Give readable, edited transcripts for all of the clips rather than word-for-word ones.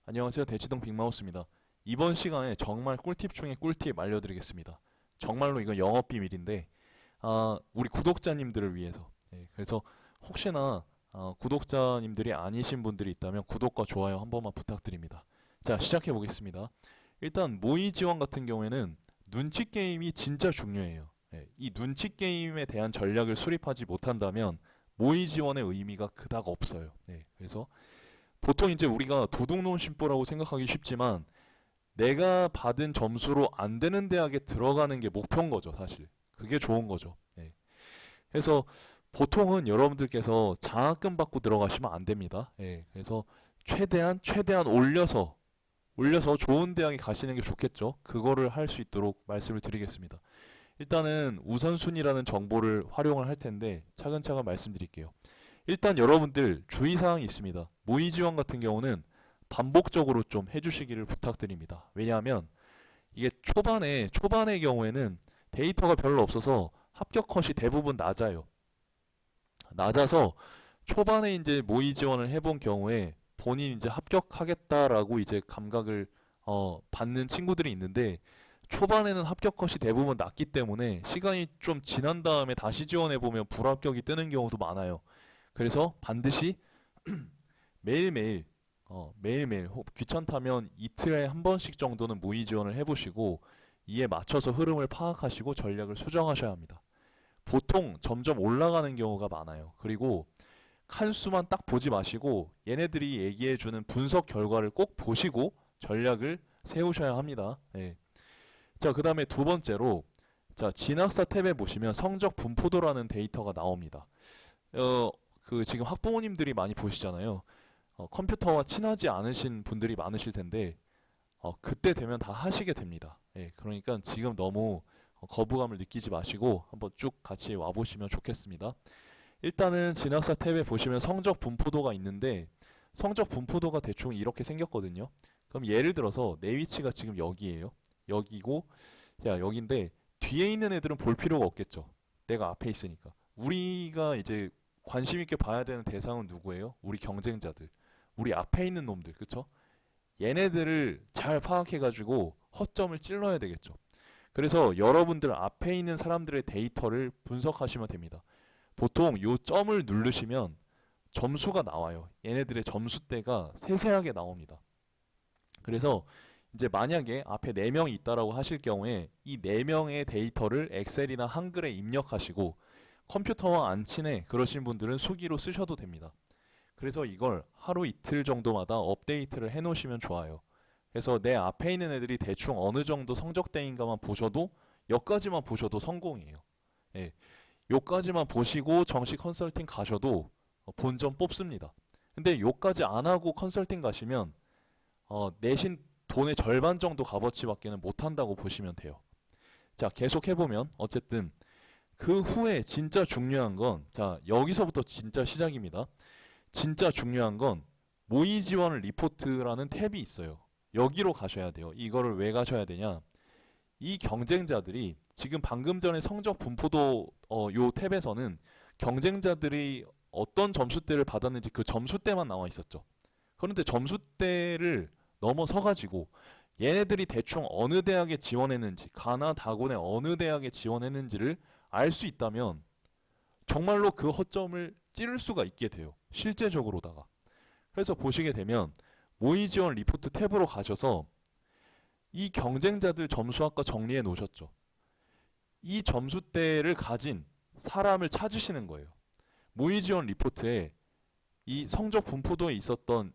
안녕하세요. 대치동 빅마우스입니다. 이번 시간에 정말 꿀팁 중에 꿀팁 알려드리겠습니다. 정말로 이건 영업 비밀인데, 우리 구독자님들을 위해서. 그래서 혹시나 구독자님들이 아니신 분들이 있다면 구독과 좋아요 한 번만 부탁드립니다. 자, 시작해 보겠습니다. 일단 모의 지원 같은 경우에는 눈치 게임이 진짜 중요해요. 이 눈치 게임에 대한 전략을 수립하지 못한다면 모의 지원의 의미가 그닥 없어요. 그래서 보통 이제 우리가 도둑놈 심보라고 생각하기 쉽지만 내가 받은 점수로 안 되는 대학에 들어가는 게 목표인 거죠, 사실. 그게 좋은 거죠. 그래서 보통은 여러분들께서 장학금 받고 들어가시면 안 됩니다. 그래서 최대한 올려서 좋은 대학에 가시는 게 좋겠죠. 그거를 할 수 있도록 말씀을 드리겠습니다. 일단은 우선순위라는 정보를 활용을 할 텐데 차근차근 말씀드릴게요. 일단 여러분들 주의사항이 있습니다. 모의 지원 같은 경우는 반복적으로 좀 해주시기를 부탁드립니다. 왜냐하면 이게 초반의 경우에는 데이터가 별로 없어서 합격 컷이 대부분 낮아요. 낮아서 초반에 이제 모의 지원을 해본 경우에 본인 이제 합격하겠다라고 이제 감각을 받는 친구들이 있는데 초반에는 합격 컷이 대부분 낮기 때문에 시간이 좀 지난 다음에 다시 지원해 보면 불합격이 뜨는 경우도 많아요. 그래서 반드시 매일매일 매일매일 귀찮다면 이틀에 한 번씩 정도는 모의 지원을 해보시고 이에 맞춰서 흐름을 파악하시고 전략을 수정하셔야 합니다. 보통 점점 올라가는 경우가 많아요. 그리고 칸수만 딱 보지 마시고 얘네들이 얘기해주는 분석 결과를 꼭 보시고 전략을 세우셔야 합니다. 자, 그 다음에 두 번째로 자, 진학사 탭에 보시면 성적 분포도라는 데이터가 나옵니다. 지금 학부모님들이 많이 보시잖아요. 컴퓨터와 친하지 않으신 분들이 많으실 텐데 그때 되면 다 하시게 됩니다. 그러니까 지금 너무 거부감을 느끼지 마시고 한번 쭉 같이 와보시면 좋겠습니다. 일단은 진학사 탭에 보시면 성적 분포도가 있는데 성적 분포도가 대충 이렇게 생겼거든요. 그럼 예를 들어서 내 위치가 지금 여기에요. 여기고 자, 여긴데 뒤에 있는 애들은 볼 필요가 없겠죠. 내가 앞에 있으니까. 우리가 이제 관심 있게 봐야 되는 대상은 누구예요? 우리 경쟁자들. 우리 앞에 있는 놈들. 그쵸? 얘네들을 잘 파악해가지고 허점을 찔러야 되겠죠. 그래서 여러분들 앞에 있는 사람들의 데이터를 분석하시면 됩니다. 보통 요 점을 누르시면 점수가 나와요. 얘네들의 점수대가 세세하게 나옵니다. 그래서 이제 만약에 앞에 4명이 있다라고 하실 경우에 이 4명의 데이터를 엑셀이나 한글에 입력하시고 컴퓨터와 안 친해 그러신 분들은 수기로 쓰셔도 됩니다. 그래서 이걸 하루 이틀 정도마다 업데이트를 해 놓으시면 좋아요. 그래서 내 앞에 있는 애들이 대충 어느 정도 성적대인가만 보셔도 여기까지만 보셔도 성공이에요. 요까지만 보시고 정식 컨설팅 가셔도 본전 뽑습니다. 근데 요까지 안 하고 컨설팅 가시면 내신 돈의 절반 정도 값어치밖에는 못한다고 보시면 돼요. 자, 계속 해보면 어쨌든 그 후에 진짜 중요한 건 자, 여기서부터 진짜 시작입니다. 진짜 중요한 건 모의 지원 리포트라는 탭이 있어요. 여기로 가셔야 돼요. 이거를 왜 가셔야 되냐? 이 경쟁자들이 지금 방금 전에 성적 분포도 요 탭에서는 경쟁자들이 어떤 점수대를 받았는지 그 점수대만 나와 있었죠. 그런데 점수대를 넘어서 가지고 얘네들이 대충 어느 대학에 지원했는지 가나 다군의 어느 대학에 지원했는지를 알 수 있다면 정말로 그 허점을 찌를 수가 있게 돼요. 실제적으로다가. 그래서 보시게 되면 모의 지원 리포트 탭으로 가셔서 이 경쟁자들 점수 아까 정리해 놓으셨죠. 이 점수대를 가진 사람을 찾으시는 거예요. 모의 지원 리포트에 이 성적 분포도에 있었던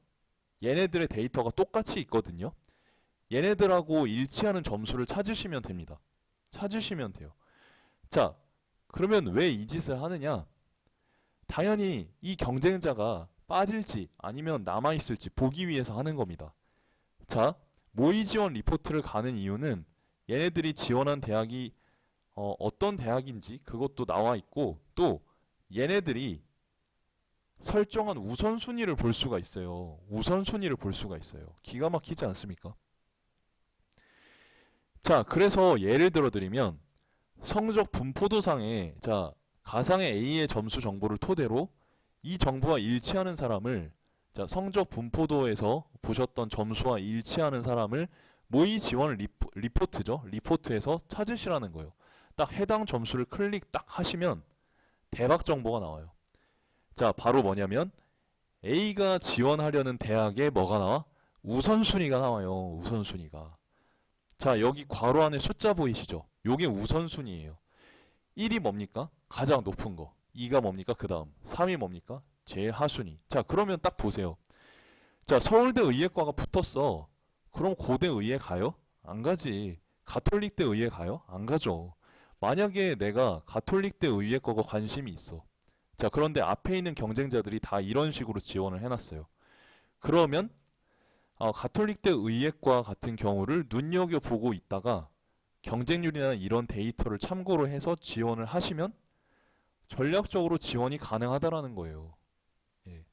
얘네들의 데이터가 똑같이 있거든요. 얘네들하고 일치하는 점수를 찾으시면 됩니다. 찾으시면 돼요. 자, 그러면 왜 이 짓을 하느냐? 당연히 이 경쟁자가 빠질지 아니면 남아있을지 보기 위해서 하는 겁니다. 자, 모의 지원 리포트를 가는 이유는 얘네들이 지원한 대학이 어떤 대학인지 그것도 나와 있고 또 얘네들이 설정한 우선순위를 볼 수가 있어요. 우선순위를 볼 수가 있어요. 기가 막히지 않습니까? 자, 그래서 예를 들어 드리면 성적 분포도상에 자, 가상의 A의 점수 정보를 토대로 이 정보와 일치하는 사람을 자, 성적 분포도에서 보셨던 점수와 일치하는 사람을 모의 지원 리포트죠. 리포트에서 찾으시라는 거예요. 딱 해당 점수를 클릭 딱 하시면 대박 정보가 나와요. 자, 바로 뭐냐면 A가 지원하려는 대학에 뭐가 나와? 우선순위가 나와요. 우선순위가. 자, 여기 괄호 안에 숫자 보이시죠? 요게 우선순위예요. 1이 뭡니까? 가장 높은 거. 2가 뭡니까? 그 다음. 3이 뭡니까? 제일 하순위. 자, 그러면 딱 보세요. 자, 서울대 의예과가 붙었어. 그럼 고대 의예 가요? 안 가지. 가톨릭대 의예 가요? 안 가죠. 만약에 내가 가톨릭대 의예과가 관심이 있어. 자, 그런데 앞에 있는 경쟁자들이 다 이런 식으로 지원을 해놨어요. 그러면 가톨릭대 의예과 같은 경우를 눈여겨보고 있다가 경쟁률이나 이런 데이터를 참고로 해서 지원을 하시면 전략적으로 지원이 가능하다라는 거예요. 예.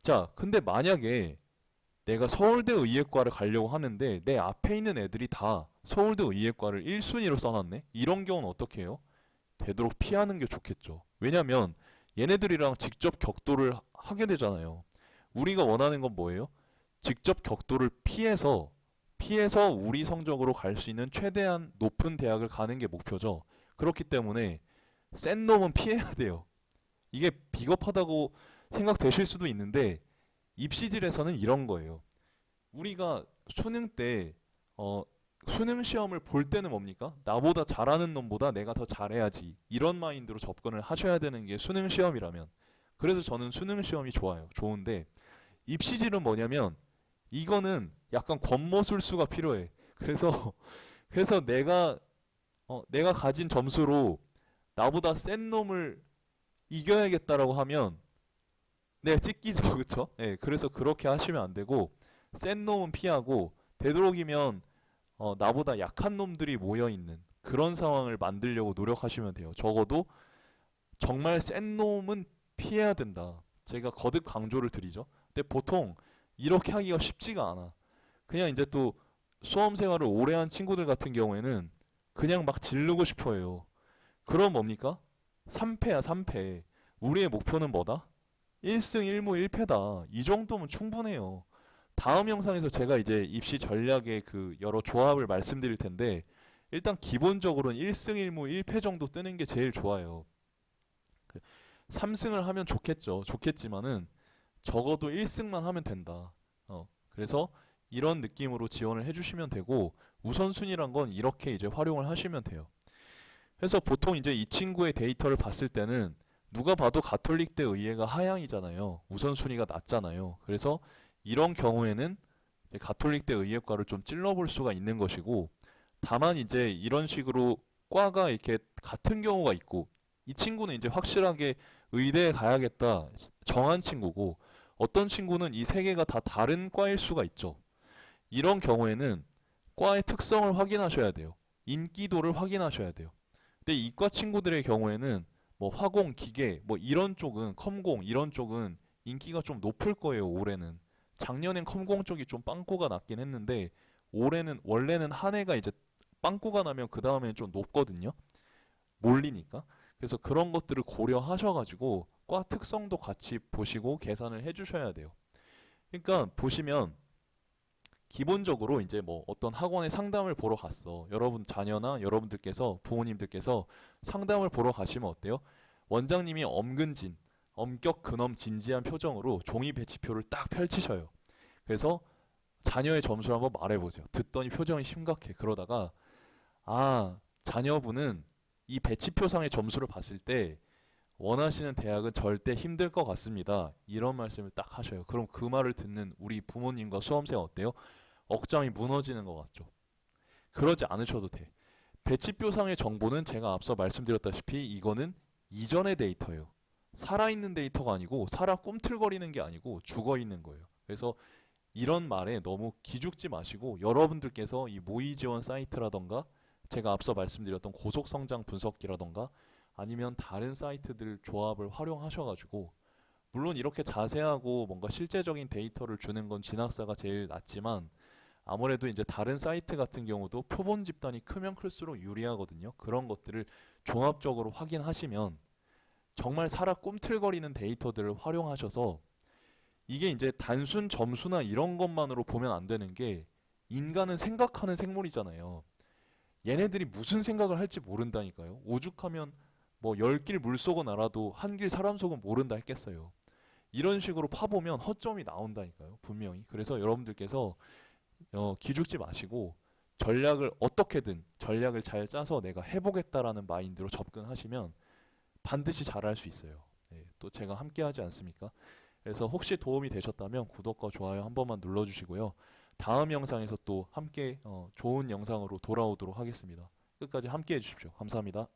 자, 근데 만약에 내가 서울대 의예과를 가려고 하는데 내 앞에 있는 애들이 다 서울대 의예과를 1순위로 써놨네? 이런 경우는 어떻게 해요? 되도록 피하는 게 좋겠죠. 왜냐면 얘네들이랑 직접 격돌을 하게 되잖아요. 우리가 원하는 건 뭐예요? 직접 격돌을 피해서 우리 성적으로 갈 수 있는 최대한 높은 대학을 가는 게 목표죠. 그렇기 때문에 센 놈은 피해야 돼요. 이게 비겁하다고 생각되실 수도 있는데 입시질에서는 이런 거예요. 우리가 수능 때 수능 시험을 볼 때는 뭡니까? 나보다 잘하는 놈보다 내가 더 잘해야지. 이런 마인드로 접근을 하셔야 되는 게 수능 시험이라면. 그래서 저는 수능 시험이 좋아요. 좋은데 입시질은 뭐냐면 이거는 약간 권모술수가 필요해. 그래서 그래서 내가 가진 점수로 나보다 센 놈을 이겨야겠다라고 하면 네, 찍기죠. 그쵸? 네, 그래서 그렇게 하시면 안 되고 센 놈은 피하고 되도록이면 나보다 약한 놈들이 모여 있는 그런 상황을 만들려고 노력하시면 돼요. 적어도 정말 센 놈은 피해야 된다. 제가 거듭 강조를 드리죠. 근데 보통 이렇게 하기가 쉽지가 않아. 그냥 이제 또 수험 생활을 오래 한 친구들 같은 경우에는 그냥 막 지르고 싶어 해요. 그럼 뭡니까? 3패야, 3패. 우리의 목표는 뭐다? 1승 1무 1패다. 이 정도면 충분해요. 다음 영상에서 제가 이제 입시 전략의 그 여러 조합을 말씀드릴 텐데 일단 기본적으로는 1승 1무 1패 정도 뜨는 게 제일 좋아요. 3승을 하면 좋겠죠. 좋겠지만은 적어도 1승만 하면 된다. 그래서 이런 느낌으로 지원을 해주시면 되고 우선순위란 건 이렇게 이제 활용을 하시면 돼요. 그래서 보통 이제 이 친구의 데이터를 봤을 때는 누가 봐도 가톨릭대 의예가 하향이잖아요. 우선순위가 낮잖아요. 그래서 이런 경우에는 가톨릭대 의예과를 좀 찔러볼 수가 있는 것이고 다만 이제 이런 식으로 과가 이렇게 같은 경우가 있고 이 친구는 이제 확실하게 의대에 가야겠다 정한 친구고 어떤 친구는 이 세 개가 다 다른 과일 수가 있죠. 이런 경우에는 과의 특성을 확인하셔야 돼요. 인기도를 확인하셔야 돼요. 근데 이과 친구들의 경우에는 뭐 화공, 기계, 뭐 이런 쪽은 컴공 이런 쪽은 인기가 좀 높을 거예요. 올해는 작년엔 컴공 쪽이 좀 빵꾸가 났긴 했는데 올해는 원래는 한 해가 이제 빵꾸가 나면 그 다음에는 좀 높거든요. 몰리니까. 그래서 그런 것들을 고려하셔가지고 과 특성도 같이 보시고 계산을 해주셔야 돼요. 그러니까 보시면 기본적으로 이제 뭐 어떤 학원에 상담을 보러 갔어. 여러분 자녀나 여러분들께서 부모님들께서 상담을 보러 가시면 어때요? 원장님이 엄근진, 엄격 근엄 진지한 표정으로 종이 배치표를 딱 펼치셔요. 그래서 자녀의 점수를 한번 말해보세요. 듣더니 표정이 심각해. 그러다가 자녀분은 이 배치표상의 점수를 봤을 때 원하시는 대학은 절대 힘들 것 같습니다. 이런 말씀을 딱 하셔요. 그럼 그 말을 듣는 우리 부모님과 수험생 어때요? 억장이 무너지는 것 같죠. 그러지 않으셔도 돼. 배치표상의 정보는 제가 앞서 말씀드렸다시피 이거는 이전의 데이터예요. 살아있는 데이터가 아니고 살아 꿈틀거리는 게 아니고 죽어있는 거예요. 그래서 이런 말에 너무 기죽지 마시고 여러분들께서 이 모의 지원 사이트라던가 제가 앞서 말씀드렸던 고속성장 분석기라던가 아니면 다른 사이트들 조합을 활용하셔가지고 물론 이렇게 자세하고 뭔가 실제적인 데이터를 주는 건 진학사가 제일 낫지만 아무래도 이제 다른 사이트 같은 경우도 표본 집단이 크면 클수록 유리하거든요. 그런 것들을 종합적으로 확인하시면 정말 살아 꿈틀거리는 데이터들을 활용하셔서 이게 이제 단순 점수나 이런 것만으로 보면 안 되는 게 인간은 생각하는 생물이잖아요. 얘네들이 무슨 생각을 할지 모른다니까요. 오죽하면 뭐 10길 물속은 알아도 한 길 사람 속은 모른다 했겠어요. 이런 식으로 파보면 허점이 나온다니까요. 분명히. 그래서 여러분들께서 기죽지 마시고 전략을 어떻게든 전략을 잘 짜서 내가 해보겠다라는 마인드로 접근하시면 반드시 잘할 수 있어요. 네, 또 제가 함께 하지 않습니까? 그래서 혹시 도움이 되셨다면 구독과 좋아요 한 번만 눌러주시고요. 다음 영상에서 또 함께 좋은 영상으로 돌아오도록 하겠습니다. 끝까지 함께 해주십시오. 감사합니다.